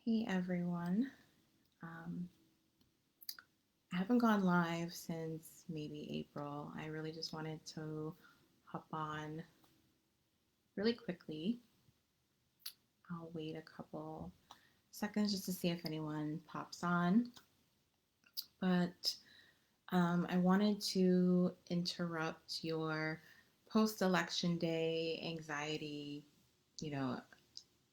Hey everyone. Um, I haven't gone live since maybe April. I really just wanted to hop on really quickly. I'll wait a couple seconds just to see if anyone pops on. But I wanted to interrupt your post election day anxiety. You know,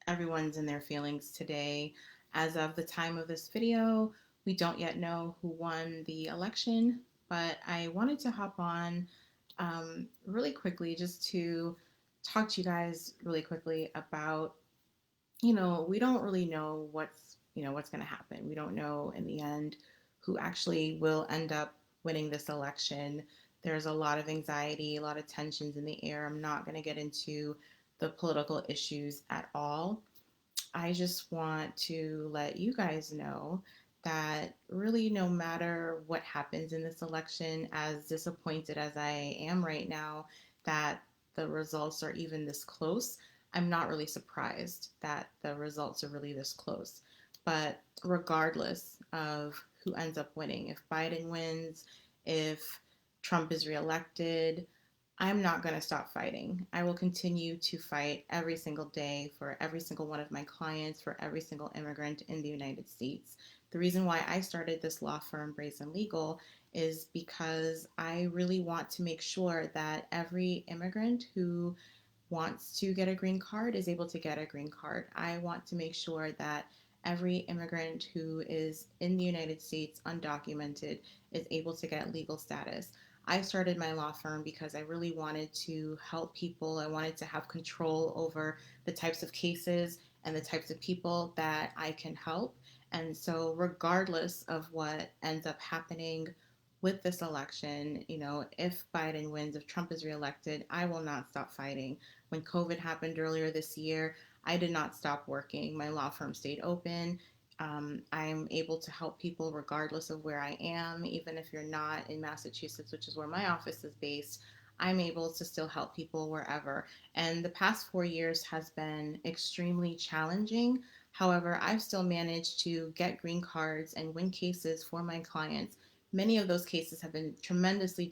everyone's in their feelings today. As of the time of this video, we don't yet know who won the election, but I wanted to hop on really quickly just to talk to you guys really quickly about, we don't really know what's going to happen. We don't know in the end who actually will end up winning this election. There's a lot of anxiety, a lot of tensions in the air. I'm not going to get into the political issues at all. I just want to let you guys know that really, no matter what happens in this election, as disappointed as I am right now that the results are even this close, I'm not really surprised that the results are really this close. But regardless of who ends up winning, if Biden wins, if Trump is reelected, I'm not going to stop fighting. I will continue to fight every single day for every single one of my clients, for every single immigrant in the United States. The reason why I started this law firm, Brazen Legal, is because I really want to make sure that every immigrant who wants to get a green card is able to get a green card. I want to make sure that every immigrant who is in the United States undocumented is able to get legal status. I started my law firm because I really wanted to help people. I wanted to have control over the types of cases and the types of people that I can help. And so, regardless of what ends up happening with this election, if Biden wins, if Trump is reelected, I will not stop fighting. When COVID happened earlier this year, I did not stop working. My law firm stayed open. I'm able to help people regardless of where I am, even if you're not in Massachusetts, which is where my office is based. I'm able to still help people wherever. And the past 4 years has been extremely challenging. However, I've still managed to get green cards and win cases for my clients. Many of those cases have been tremendously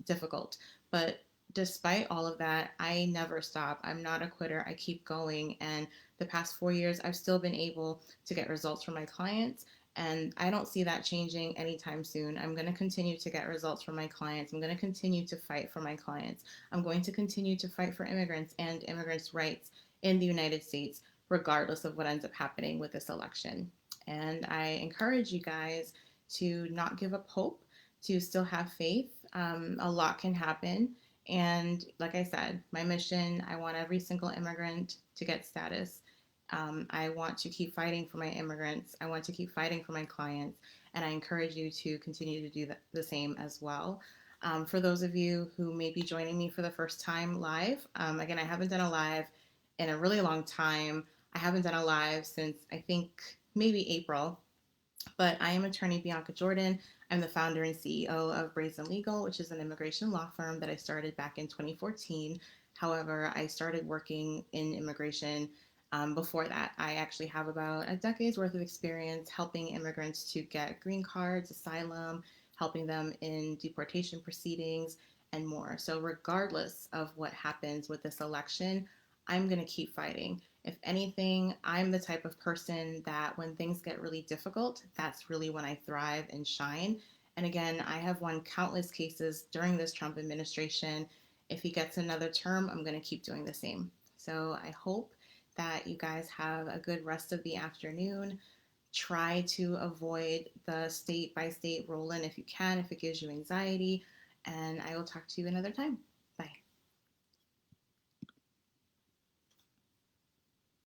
difficult, but despite all of that, I never stop. I'm not a quitter. I keep going. And the past 4 years, I've still been able to get results for my clients. And I don't see that changing anytime soon. I'm going to continue to get results for my clients. I'm going to continue to fight for my clients. I'm going to continue to fight for immigrants and immigrants' rights in the United States, regardless of what ends up happening with this election. And I encourage you guys to not give up hope, to still have faith. A lot can happen. And like I said, my mission, I want every single immigrant to get status. I want to keep fighting for my immigrants. I want to keep fighting for my clients. And I encourage you to continue to do the same as well. For those of you who may be joining me for the first time live, again, I haven't done a live in a really long time. I haven't done a live since I think maybe April. But I am attorney Bianca Jordan. I'm the founder and CEO of Brazen Legal, which is an immigration law firm that I started back in 2014. However, I started working in immigration before that. I actually have about a decade's worth of experience helping immigrants to get green cards, asylum, helping them in deportation proceedings, and more. So, regardless of what happens with this election, I'm going to keep fighting. If anything, I'm the type of person that when things get really difficult, that's really when I thrive and shine. And again, I have won countless cases during this Trump administration. If he gets another term, I'm going to keep doing the same. So I hope that you guys have a good rest of the afternoon. Try to avoid the state by state roll in if you can, if it gives you anxiety. And I will talk to you another time.